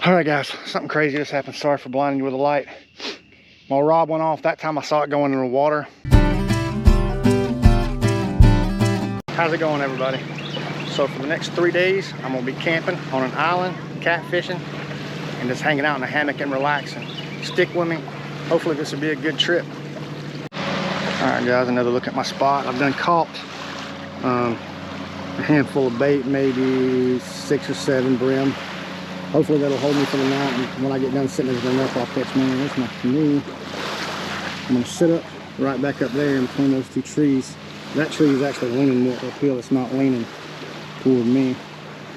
All right, guys, something crazy just happened. Sorry for blinding you with a light. My rod went off. That time I saw it going in the water. How's it going, everybody? So for the next 3 days, I'm gonna be camping on an island, catfishing, and just hanging out in a hammock and relaxing. Stick with me. Hopefully this will be a good trip. All right, guys, another look at my spot. I've done caught a handful of bait, maybe 6 or 7 brim. Hopefully that'll hold me for the night, and when I get done sitting there up, I'll catch more. There's my canoe. I'm gonna sit up right back up there in between those 2 trees. That tree is actually leaning more uphill. It's not leaning toward me,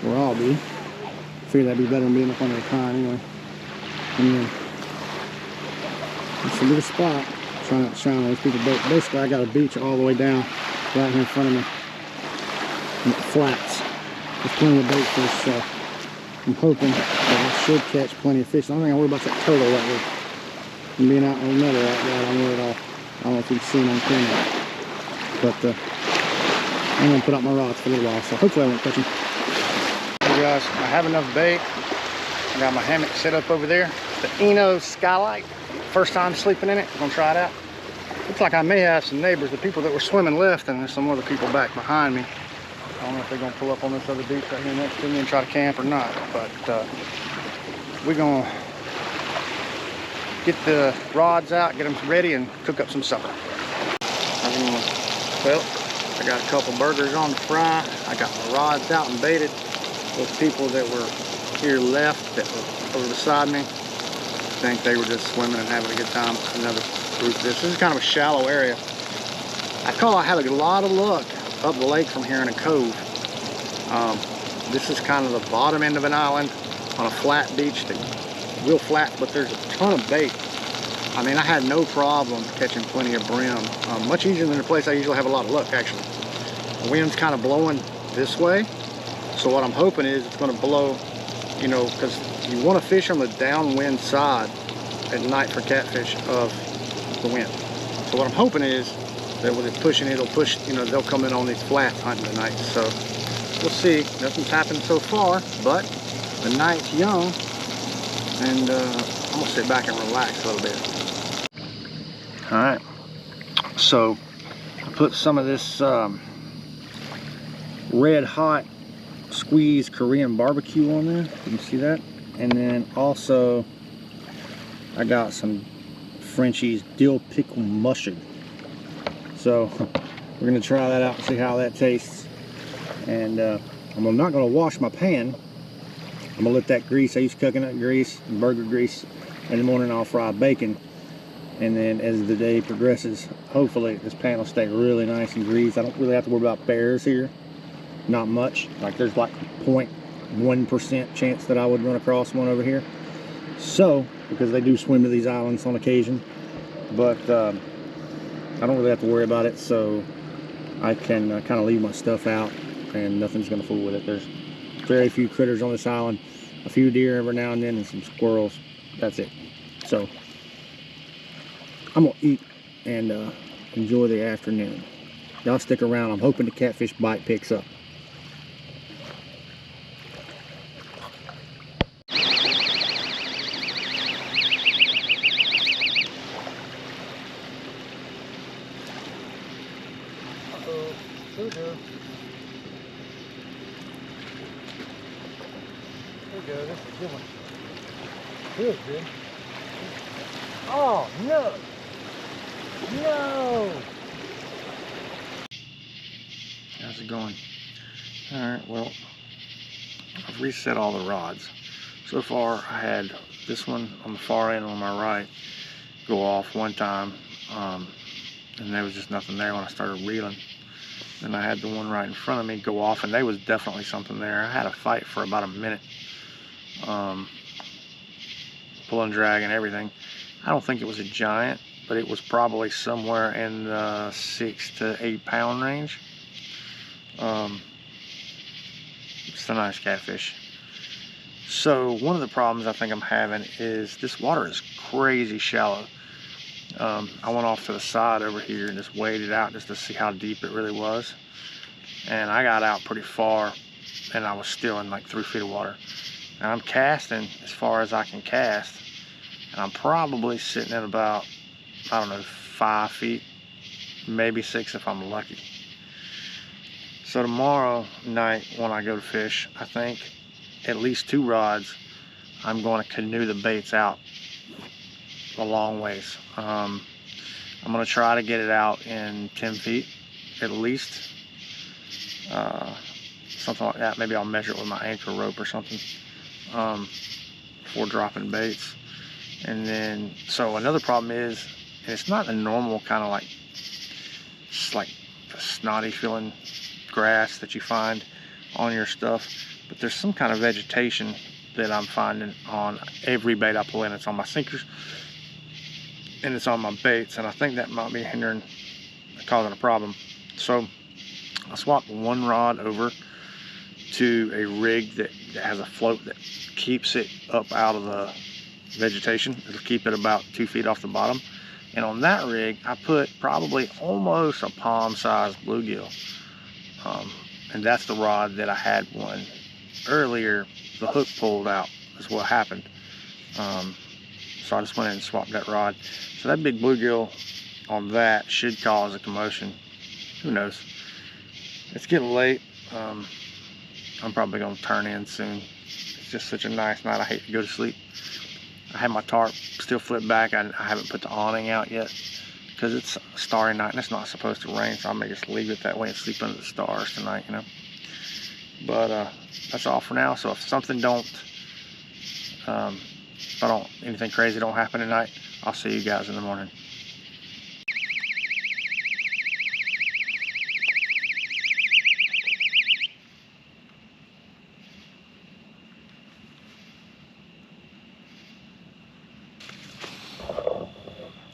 where I'll be. I figure that'd be better than being up under the pine anyway. And then this will be the spot. Trying not to shine on those people. Basically, I got a beach all the way down right here in front of me. And it flats. There's plenty of bait fish, so I'm hoping that I should catch plenty of fish. The only thing I worry about is that turtle right here. And being out in the middle like that, I'm worried all. I don't know if you can see him on camera. But I'm going to put out my rods for a little while, so hopefully I won't catch him. Hey guys, I have enough bait. I got my hammock set up over there. The ENO Skylight. First time sleeping in it. I'm going to try it out. Looks like I may have some neighbors. The people that were swimming left, and there's some other people back behind me. I don't know if they're going to pull up on this other beach right here next to me and try to camp or not. But we're going to get the rods out, get them ready, and cook up some supper. Well, I got a couple burgers on the fry. I got my rods out and baited. Those people that were here left that were over beside me, I think they were just swimming and having a good time. Another group. This is kind of a shallow area. I have a lot of luck up the lake from here in a cove. This is kind of the bottom end of an island on a flat beach, real flat, but there's a ton of bait. I mean, I had no problem catching plenty of brim. Much easier than the place I usually have a lot of luck, actually. The wind's kind of blowing this way, so what I'm hoping is it's going to blow, you know, because you want to fish on the downwind side at night for catfish of the wind. So what I'm hoping is that with it pushing, it'll push, you know, they'll come in on these flats hunting tonight. So we'll see. Nothing's happened so far, but the night's young, and I'm gonna sit back and relax a little bit. All right, so I put some of this red hot squeezed Korean barbecue on there. You can see that. And then also I got some Frenchie's dill pickle mustard. So we're gonna try that out and see how that tastes. And I'm not gonna wash my pan. I'm gonna let that grease. I use coconut grease and burger grease. In the morning I'll fry bacon. And then as the day progresses, hopefully this pan will stay really nice and greased. I don't really have to worry about bears here. Not much. Like there's like 0.1% chance that I would run across one over here. So, because they do swim to these islands on occasion. But I don't really have to worry about it. So I can kind of leave my stuff out and nothing's going to fool with it. There's very few critters on this island. A few deer every now and then and some squirrels. That's it. So I'm gonna eat and enjoy the afternoon. Y'all stick around. I'm hoping the catfish bite picks up. Uh-oh. There we go. There we go. This is a good one. Good, dude. Oh, no! No! How's it going? Alright, well, I've reset all the rods. So far, I had this one on the far end on my right go off one time, and there was just nothing there when I started reeling. Then I had the one right in front of me go off, and there was definitely something there. I had a fight for about a minute, pulling, drag, and everything. I don't think it was a giant, but it was probably somewhere in the 6 to 8 pound range. It's a nice catfish. So one of the problems I think I'm having is this water is crazy shallow. I went off to the side over here and just waded out just to see how deep it really was. And I got out pretty far and I was still in like 3 feet of water. And I'm casting as far as I can cast, and I'm probably sitting at about, I don't know, 5 feet, maybe 6 if I'm lucky. So tomorrow night when I go to fish, I think at least 2 rods, I'm going to canoe the baits out a long ways. I'm going to try to get it out in 10 feet at least, something like that. Maybe I'll measure it with my anchor rope or something before dropping baits. And then, so another problem is, and it's not a normal kind of like, just like a snotty feeling grass that you find on your stuff, but there's some kind of vegetation that I'm finding on every bait I pull in. It's on my sinkers and it's on my baits, and I think that might be hindering, causing a problem. So I swapped 1 rod over to a rig that has a float that keeps it up out of the vegetation. It'll keep it about 2 feet off the bottom. And on that rig, I put probably almost a palm-sized bluegill. And that's the rod that I had one earlier. The hook pulled out is what happened. So I just went in and swapped that rod. So that big bluegill on that should cause a commotion. Who knows? It's getting late. I'm probably gonna turn in soon. It's just such a nice night. I hate to go to sleep. I have my tarp still flipped back. I haven't put the awning out yet because it's a starry night and it's not supposed to rain, so I may just leave it that way and sleep under the stars tonight, you know. But that's all for now. So if something anything crazy don't happen tonight, I'll see you guys in the morning.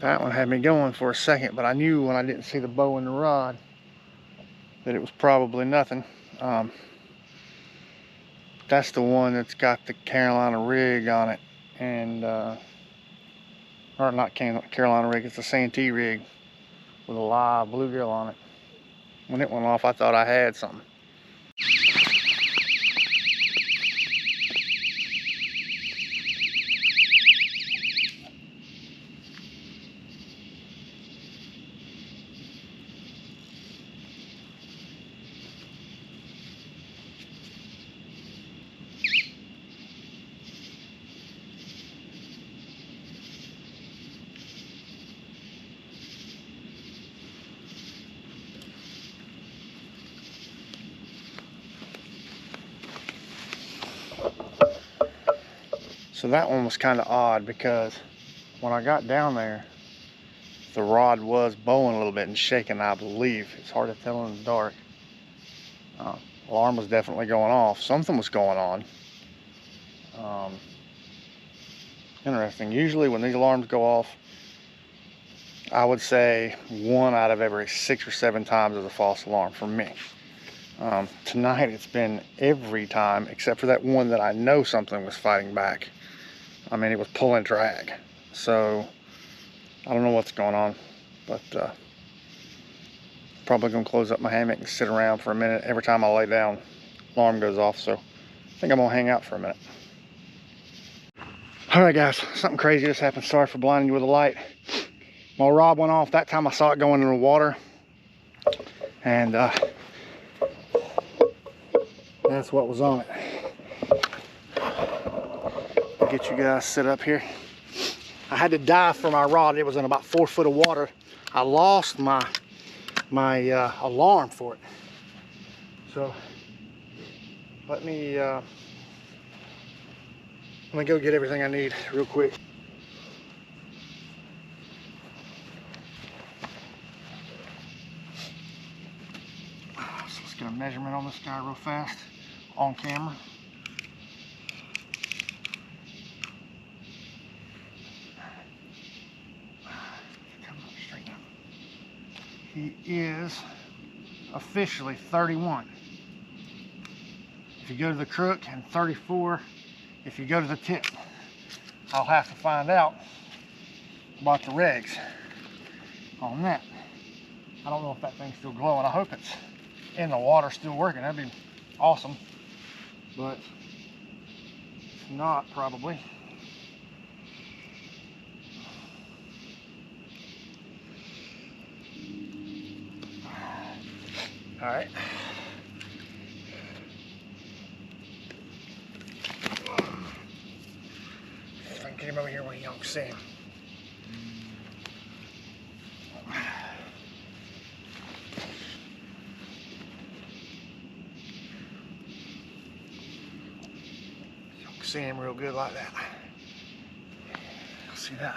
That one had me going for a second, but I knew when I didn't see the bow in the rod that it was probably nothing. That's the one that's got the Carolina rig on it, and or not Carolina rig, it's a Santee rig with a live bluegill on it. When it went off, I thought I had something. So that one was kind of odd because when I got down there, the rod was bowing a little bit and shaking, I believe. It's hard to tell in the dark. Alarm was definitely going off. Something was going on. Interesting. Usually when these alarms go off, I would say 1 out of every 6 or 7 times is a false alarm for me. Tonight it's been every time except for that one that I know something was fighting back. I mean, it was pulling drag. So I don't know what's going on, but probably gonna close up my hammock and sit around for a minute. Every time I lay down, alarm goes off, so I think I'm gonna hang out for a minute. All right, guys, something crazy just happened. Sorry for blinding you with a light. My rod went off. That time I saw it going in the water, and that's what was on it. I'll get you guys set up here. I had to dive for my rod. It was in about 4 foot of water. I lost my alarm for it. So let me go get everything I need real quick. So let's get a measurement on this guy real fast on camera. He is officially 31. If you go to the crook, and 34 if you go to the tip. I'll have to find out about the regs on that. I don't know if that thing's still glowing. I hope it's in the water still working. That'd be awesome. But If not, probably. All right. If I can get him over here where you don't see him. You don't see him real good like that. You'll see that.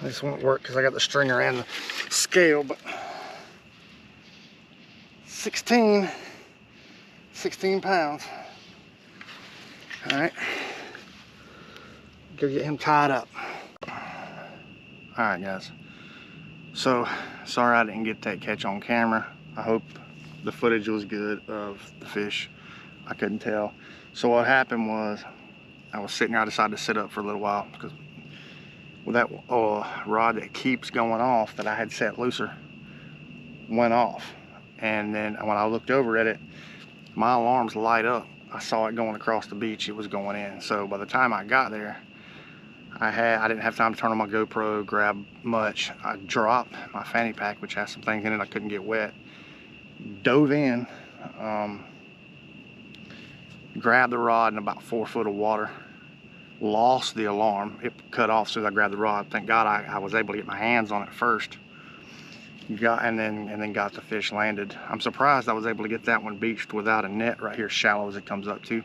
This won't work because I got the stringer and the scale, but 16 pounds. All right, go get him tied up. All right, guys. So sorry I didn't get that catch on camera. I hope the footage was good of the fish. I couldn't tell. So what happened was I was sitting there. I decided to sit up for a little while because with that rod that keeps going off that I had set looser went off, and then when I looked over at it, my alarms light up. I saw it going across the beach. It was going in. So by the time I got there, I didn't have time to turn on my GoPro, grab much. I dropped my fanny pack, which has some things in it I couldn't get wet, dove in, grabbed the rod in about 4 foot of water, lost the alarm. It cut off as soon as I grabbed the rod. Thank God I was able to get my hands on it first. And then got the fish landed. I'm surprised I was able to get that one beached without a net right here, shallow as it comes up to,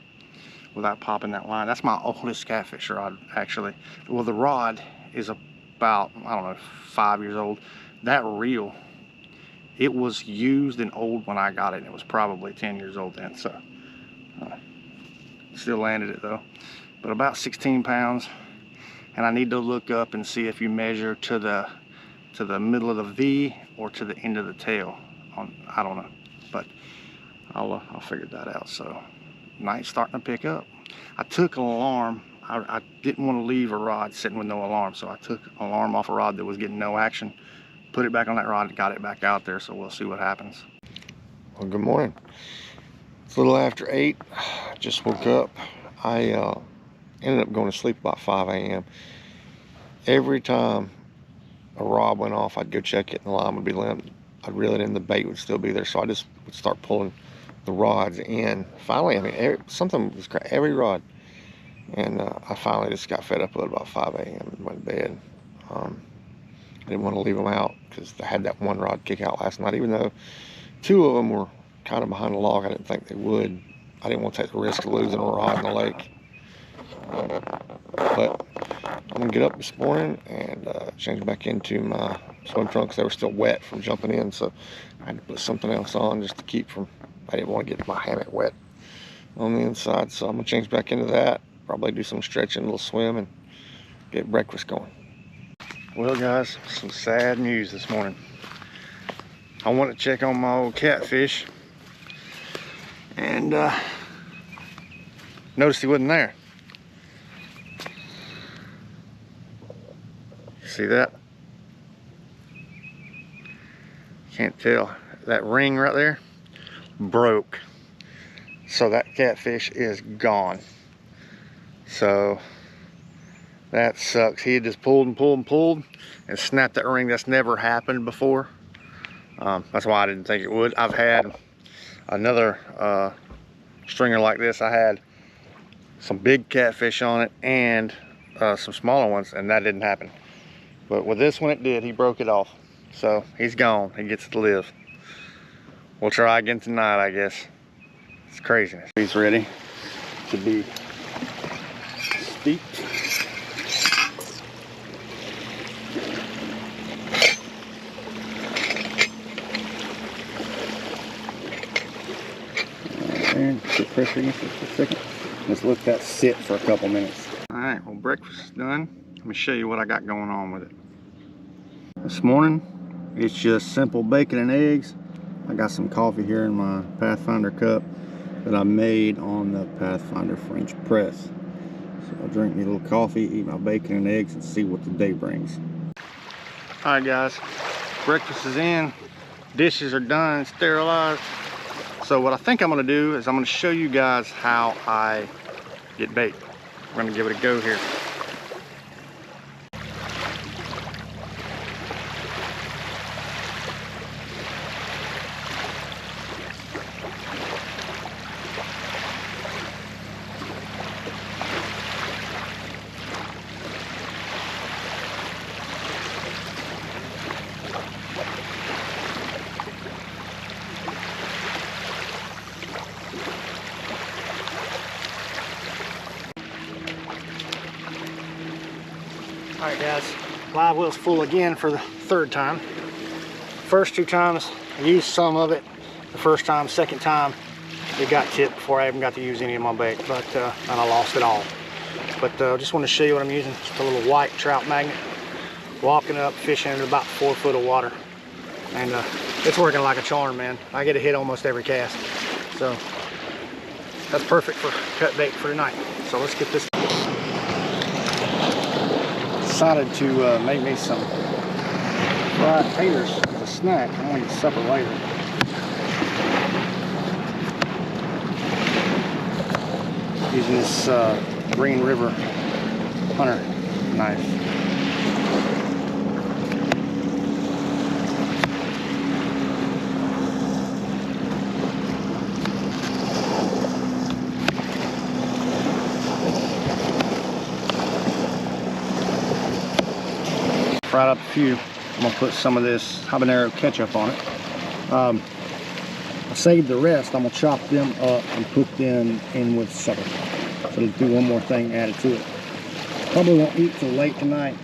without popping that line. That's my oldest catfish rod, actually. Well, the rod is about, I don't know, 5 years old. That reel, it was used and old when I got it. It was probably 10 years old then, so still landed it though. But about 16 pounds, and I need to look up and see if you measure to the middle of the V or to the end of the tail. I don't know, but I'll figure that out. So night's starting to pick up. I took an alarm. I didn't want to leave a rod sitting with no alarm, so I took an alarm off a rod that was getting no action, put it back on that rod and got it back out there. So we'll see what happens. Well, good morning. It's a little after 8. Just woke up. I ended up going to sleep about 5 a.m. Every time a rod went off, I'd go check it and the line would be limp. I'd reel it in, the bait would still be there, so I just would start pulling the rods in. Finally, I mean, something was every rod, and I finally just got fed up with it about 5 a.m. and went to bed. I didn't want to leave them out because I had that one rod kick out last night, even though 2 of them were kind of behind the log. I didn't think they would. I didn't want to take the risk of losing a rod in the lake. But I'm gonna get up this morning and change back into my swim trunks. They were still wet from jumping in, so I had to put something else on just to keep from, I didn't want to get my hammock wet on the inside. So I'm gonna change back into that, probably do some stretching, a little swim, and get breakfast going. Well guys, some sad news this morning. I want to check on my old catfish, and noticed he wasn't there. See that? Can't tell. That ring right there broke. So that catfish is gone. So that sucks. He had just pulled and pulled and pulled and snapped that ring. That's never happened before. That's why I didn't think it would. I've had another stringer like this. I had some big catfish on it and some smaller ones, and that didn't happen. But with this one it did. He broke it off. So he's gone. He gets to live. We'll try again tonight, I guess. It's craziness. He's ready to be steeped. And put pressure against it for a second. Let's let that sit for a couple minutes. All right, well, breakfast is done. Let me show you what I got going on with it. This morning, it's just simple bacon and eggs. I got some coffee here in my Pathfinder cup that I made on the Pathfinder French press. So I'll drink me a little coffee, eat my bacon and eggs, and see what the day brings. All right, guys, breakfast is in, dishes are done and sterilized. So what I think I'm gonna do is I'm gonna show you guys how I get bait. We're gonna give it a go here. All right, guys, live well's full again for the third time. First two times I used some of it. The first time, second time it got tipped before I even got to use any of my bait, but and I lost it all. But just want to show you what I'm using. Just a little white trout magnet. Walking up, fishing in about 4 foot of water, and it's working like a charm, man. I get a hit almost every cast, so that's perfect for cut bait for tonight. So let's get this. Decided to make me some fried taters as a snack. I'm gonna eat supper later. Using this Green River Hunter knife. Fried up a few. I'm gonna put some of this habanero ketchup on it. I saved the rest. I'm gonna chop them up and put them in with supper. So let's do one more thing added to it. Probably won't eat till late tonight.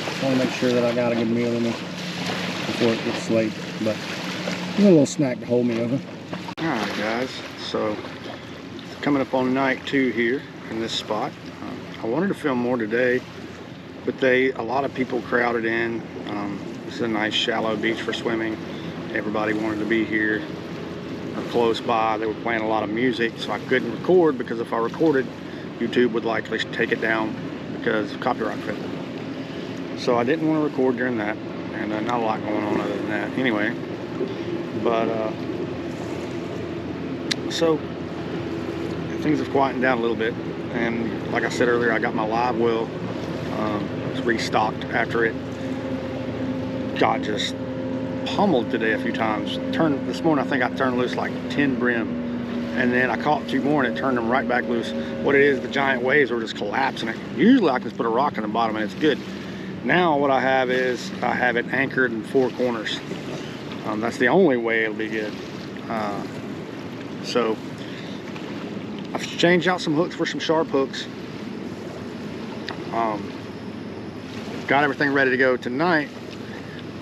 Just want to make sure that I got a good meal in me before it gets late. But a little snack to hold me over. All right, guys. So coming up on night 2 here in this spot. I wanted to film more today, but a lot of people crowded in. This is a nice shallow beach for swimming. Everybody wanted to be here or close by. They were playing a lot of music, so I couldn't record, because if I recorded, YouTube would likely take it down because of copyright infringement. So I didn't want to record during that, and not a lot going on other than that anyway. But so things have quietened down a little bit, and like I said earlier, I got my live well restocked after it got just pummeled today a few times. This morning I think I turned loose like 10 brim, and then I caught 2 more and it turned them right back loose. What it is, the giant waves were just collapsing it. Usually I can just put a rock in the bottom and it's good. Now what I have is I have it anchored in 4 corners. That's the only way it'll be good. So I've changed out some hooks for some sharp hooks. Got everything ready to go tonight.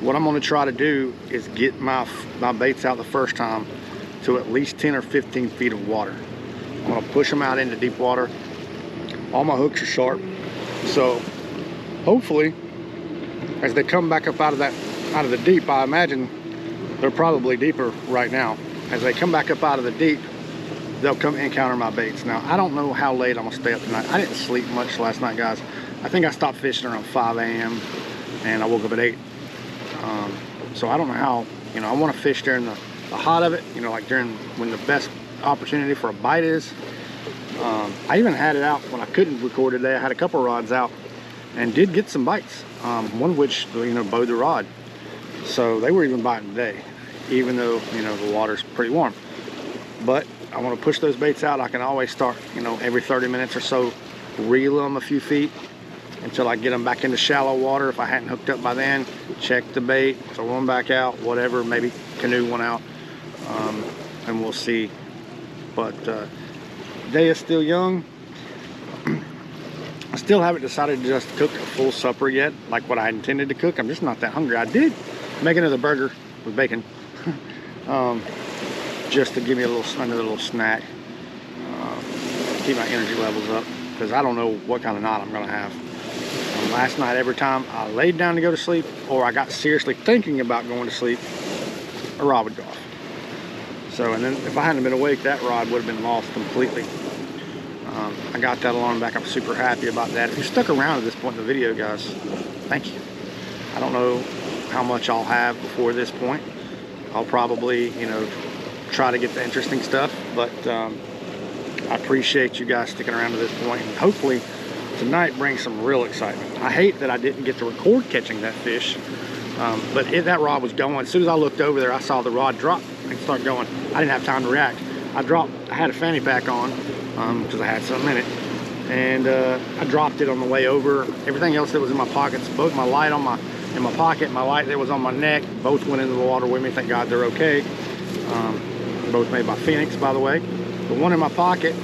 What I'm going to try to do is get my baits out the first time to at least 10 or 15 feet of water. I'm going to push them out into deep water. All my hooks are sharp, so hopefully as they come back up out of the deep, I imagine they're probably deeper right now. As they come back up out of the deep, they'll come encounter my baits. Now I don't know how late I'm going to stay up tonight. I didn't sleep much last night, guys. I think I stopped fishing around 5 a.m. and I woke up at 8. So I don't know how, I want to fish during the hot of it, like during when the best opportunity for a bite is. I even had it out when I couldn't record today. I had a couple rods out and did get some bites, one of which, bowed the rod. So they were even biting today, even though, the water's pretty warm. But I want to push those baits out. I can always start, every 30 minutes or so, reel them a few feet until I get them back into shallow water. If I hadn't hooked up by then, check the bait, throw them back out, whatever, maybe canoe one out, and we'll see. But the day is still young. I still haven't decided to just cook a full supper yet, like what I intended to cook. I'm just not that hungry. I did make another burger with bacon, just to give me another little snack, keep my energy levels up, because I don't know what kind of night I'm gonna have. Last night, every time I laid down to go to sleep, or I got seriously thinking about going to sleep, a rod would go off. So, and then if I hadn't been awake, that rod would have been lost completely. I got that alarm back. I'm super happy about that. If you stuck around at this point in the video, guys, thank you. I don't know how much I'll have before this point. I'll probably, you know, try to get the interesting stuff, but I appreciate you guys sticking around to this point, and hopefully tonight brings some real excitement. I hate that I didn't get to record catching that fish, but that rod was going. As soon as I looked over there, I saw the rod drop and start going. I didn't have time to react. I had a fanny pack on because I had something in it, and I dropped it on the way over. Everything else that was in my pockets, both my light in my pocket and my light that was on my neck, both went into the water with me. Thank God they're okay. Both made by Phoenix, by the way. The one in my pocket,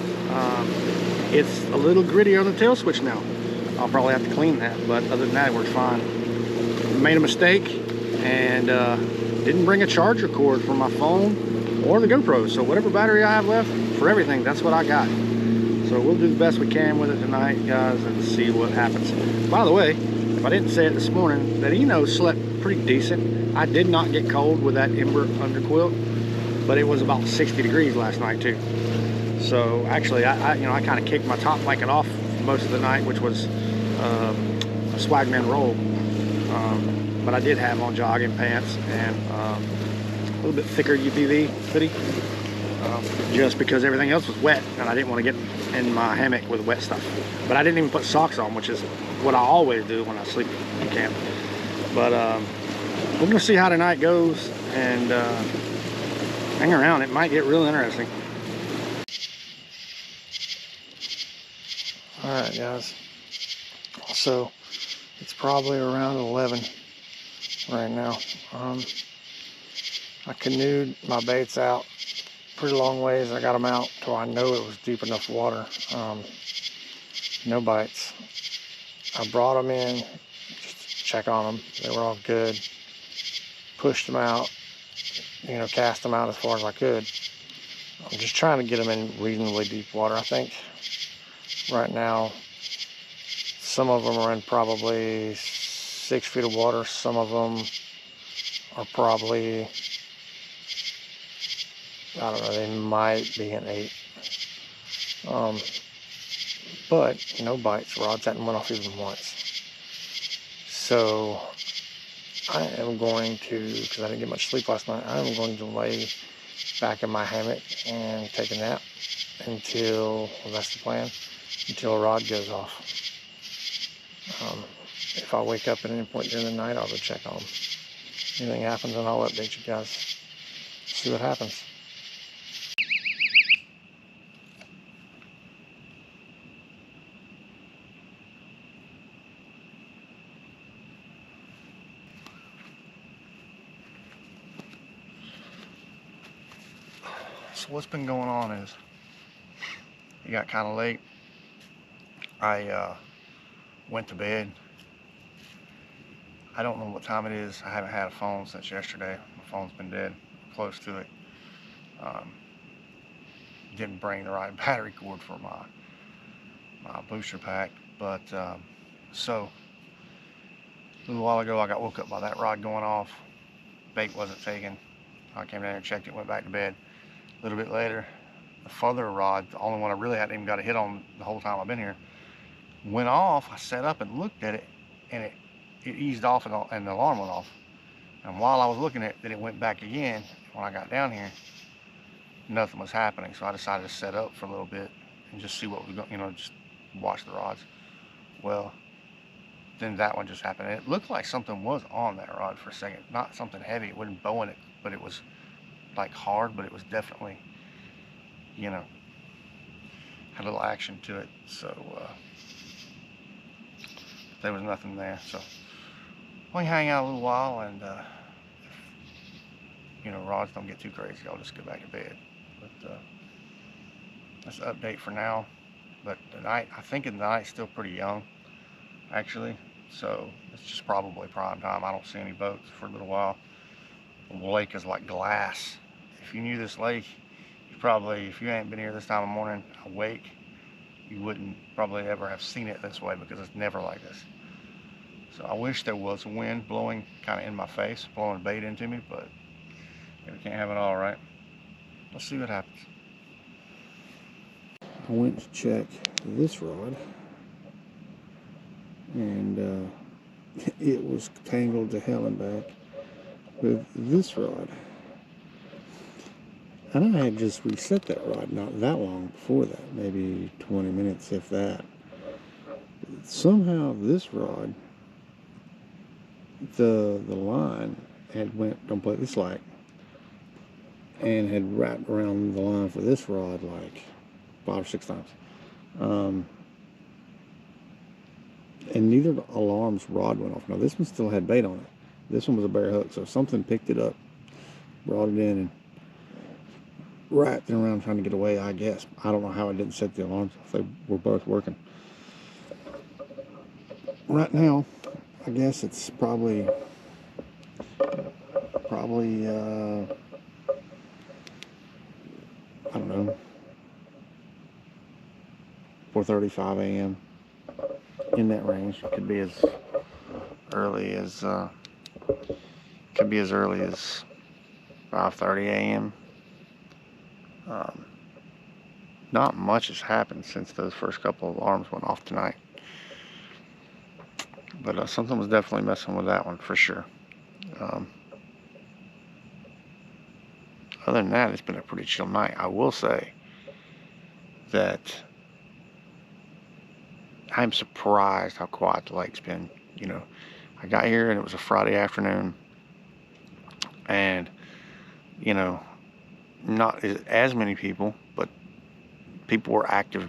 it's a little gritty on the tail switch now. I'll probably have to clean that, but other than that, it works fine. Made a mistake and didn't bring a charger cord for my phone or the GoPro, so whatever battery I have left for everything, that's what I got. So we'll do the best we can with it tonight, guys, and see what happens. By the way, if I didn't say it this morning, that ENO slept pretty decent. I did not get cold with that ember underquilt, but it was about 60 degrees last night too. So actually, I kind of kicked my top blanket off most of the night, which was a Swagman roll. But I did have on jogging pants and a little bit thicker UPV hoodie, just because everything else was wet and I didn't want to get in my hammock with wet stuff. But I didn't even put socks on, which is what I always do when I sleep in camp. But we're gonna see how tonight goes, and hang around. It might get real interesting. All right, guys. So it's probably around 11 right now. I canoed my baits out pretty long ways. I got them out till I know it was deep enough water. No bites. I brought them in just to check on them. They were all good. Pushed them out, you know, cast them out as far as I could. I'm just trying to get them in reasonably deep water. I think right now some of them are in probably 6 feet of water. Some of them are probably, I don't know, they might be an 8. But no bites. Rods hadn't went off even once. So I am going to, because I didn't get much sleep last night, I am going to lay back in my hammock and take a nap until, well, that's the plan, until a rod goes off. If I wake up at any point during the night, I'll go check on them. Anything happens, and I'll update you guys. See what happens. So what's been going on is, it got kind of late. I went to bed. I don't know what time it is. I haven't had a phone since yesterday. My phone's been dead, close to it. Didn't bring the right battery cord for my booster pack, but so a little while ago I got woke up by that rod going off. Bait wasn't taken. I came down and checked it, went back to bed. A little bit later, the further rod, the only one I really hadn't even got a hit on the whole time I've been here, went off. I sat up and looked at it, and it eased off and the alarm went off. And while I was looking at it, then it went back again. When I got down here, nothing was happening. So I decided to set up for a little bit and just see what was going, you know, just watch the rods. Well, then that one just happened. And it looked like something was on that rod for a second. Not something heavy. It wasn't bowing it, but it was like hard, but it was definitely, you know, had a little action to it. So there was nothing there. So we hang out a little while, and if, you know, rods don't get too crazy, I'll just go back to bed. But that's the update for now. But the night, I think the night's still pretty young, actually. So it's just probably prime time. I don't see any boats for a little while. The lake is like glass. If you knew this lake, you probably, if you ain't been here this time of morning awake, you wouldn't probably ever have seen it this way, because it's never like this. So I wish there was wind blowing kind of in my face, blowing bait into me, but we can't have it all, right? Let's see what happens. I went to check this rod, and it was tangled to hell and back with this rod. And I had just reset that rod not that long before that, maybe 20 minutes, if that. Somehow this rod, the line had went completely slack and had wrapped around the line for this rod like 5 or 6 times. And neither alarm's rod went off. Now this one still had bait on it. This one was a bare hook, so something picked it up, brought it in, and wrapped it around trying to get away, I guess. I don't know how I didn't set the alarms if they were both working. Right now, I guess it's probably I don't know, 4:35 a.m. in that range. It could be as early as 5:30 a.m. Not much has happened since those first couple of alarms went off tonight, but something was definitely messing with that one for sure. Other than that, it's been a pretty chill night. I will say that I'm surprised how quiet the lake's been. You know, I got here and it was a Friday afternoon, and you know, not as many people, but people were active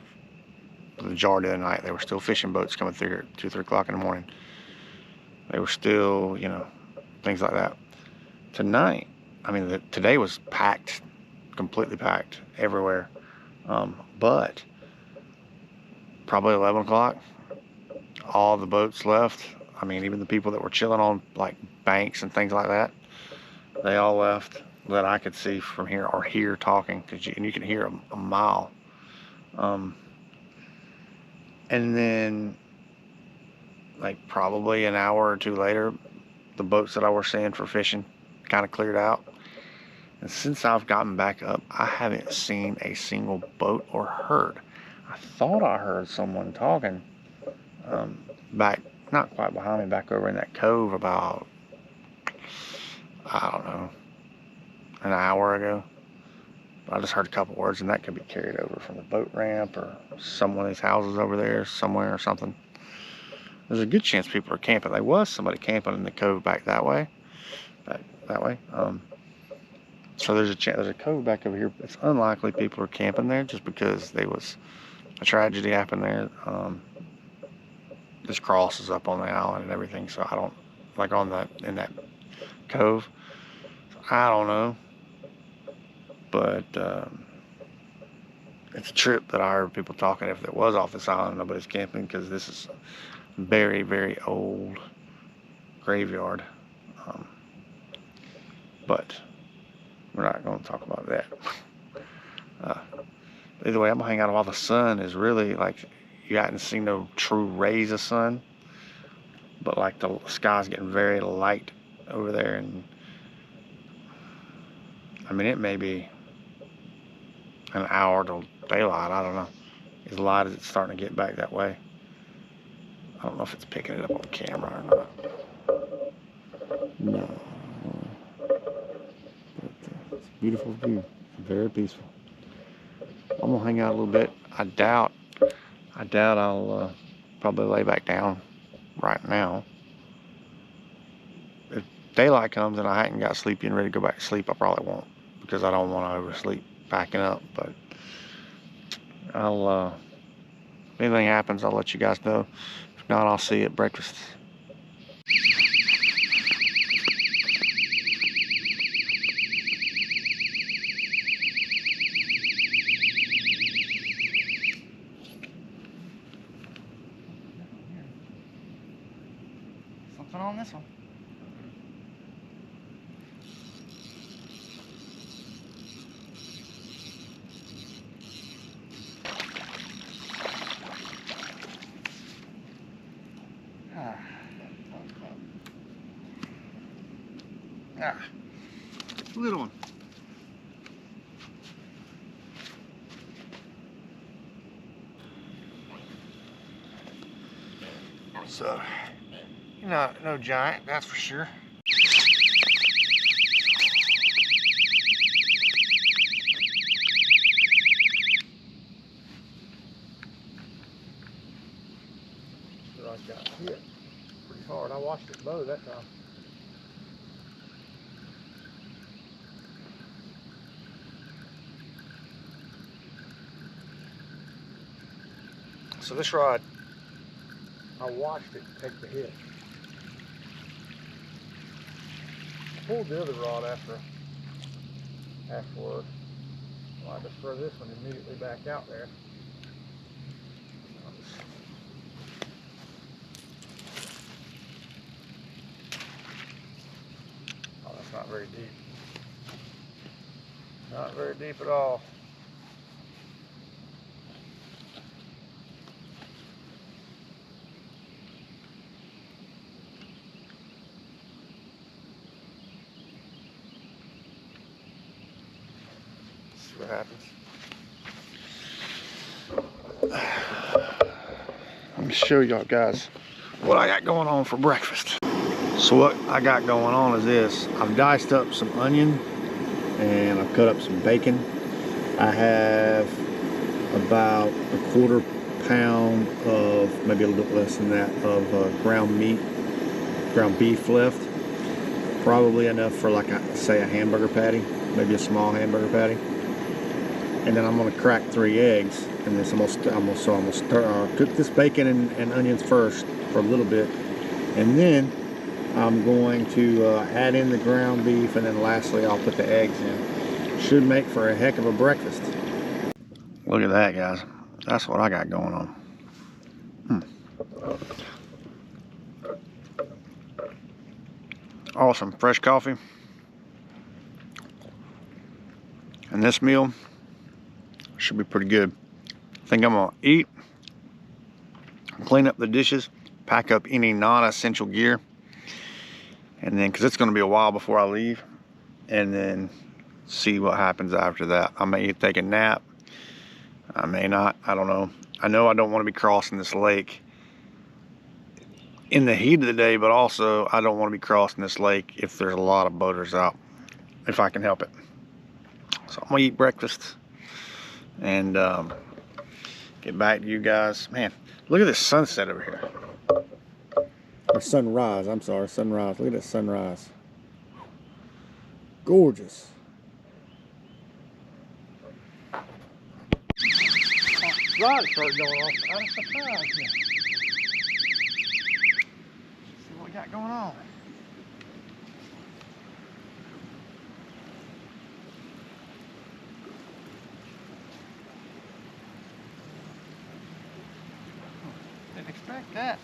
the majority of the night. There were still fishing boats coming through here at 2, 3 o'clock in the morning. They were still, you know, things like that. Tonight, I mean, today was packed, completely packed everywhere. But probably 11 o'clock, all the boats left. I mean, even the people that were chilling on like banks and things like that, they all left that I could see from here, or hear talking, and you can hear a mile. And then like probably an hour or two later, the boats that I was seeing for fishing kind of cleared out. And since I've gotten back up, I haven't seen a single boat or heard. I thought I heard someone talking back, not quite behind me, back over in that cove about, I don't know, an hour ago. I just heard a couple words, and that could be carried over from the boat ramp or some of these houses over there somewhere or something. There's a good chance people are camping. There was somebody camping in the cove back that way. So there's a cove back over here. It's unlikely people are camping there just because there was a tragedy happened there. This cross is up on the island and everything, so I don't, like in that cove. I don't know, but it's a trip that I heard people talking. If it was off this island, nobody's camping, because this is very, very old graveyard. But we're not going to talk about that. Either way, I'm gonna hang out while the sun is really, like, you hadn't seen no true rays of sun, but like the sky's getting very light over there, and I mean, it may be an hour till daylight. I don't know. As light as it's starting to get back that way. I don't know if it's picking it up on camera or not. No. But it's a beautiful view. Very peaceful. I'm gonna hang out a little bit. I doubt I'll probably lay back down right now. If daylight comes and I hadn't got sleepy and ready to go back to sleep, I probably won't, because I don't want to oversleep packing up. But I'll if anything happens, I'll let you guys know. If not, I'll see you at breakfast. Something on this one. Little one. So, No giant, that's for sure. I got hit pretty hard. I watched it bow that time. So this rod, I watched it take the hit. I pulled the other rod afterward. Well, I just throw this one immediately back out there. Oh, that's not very deep. Not very deep at all. See what happens. Let me show y'all guys what I got going on for breakfast. So what I got going on is this. I've diced up some onion and I've cut up some bacon. I have about a quarter pound of, maybe a little bit less than that, of ground beef left. Probably enough for, like, say, a hamburger patty, maybe a small hamburger patty. And then I'm gonna crack 3 eggs, and then I'm gonna cook this bacon and onions first for a little bit, and then I'm going to add in the ground beef, and then lastly I'll put the eggs in. Should make for a heck of a breakfast. Look at that, guys. That's what I got going on. Awesome, fresh coffee. And this meal should be pretty good. I think I'm gonna eat, clean up the dishes, pack up any non-essential gear, and then, because it's going to be a while before I leave, and then see what happens after that. I may take a nap, I may not, I don't know. I know I don't want to be crossing this lake in the heat of the day, but also I don't want to be crossing this lake if there's a lot of boaters out, if I can help it. So I'm going to eat breakfast and get back to you guys. Man, look at this sunset over here. Or sunrise, I'm sorry, sunrise. Look at this sunrise. Gorgeous. Rod started going off out of surprise here. See what we got going on. Didn't expect that.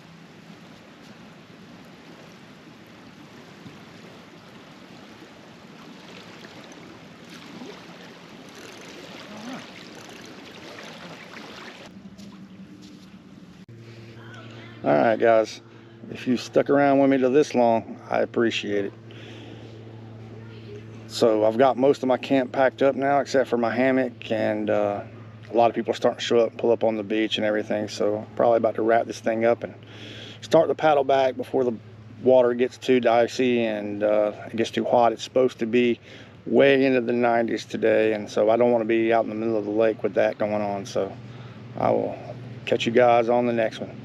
Alright guys, if you stuck around with me till this long, I appreciate it. So I've got most of my camp packed up now except for my hammock, and a lot of people are starting to show up and pull up on the beach and everything, so probably about to wrap this thing up and start the paddle back before the water gets too dicey and it gets too hot. It's supposed to be way into the 90s today, and so I don't want to be out in the middle of the lake with that going on. So I will catch you guys on the next one.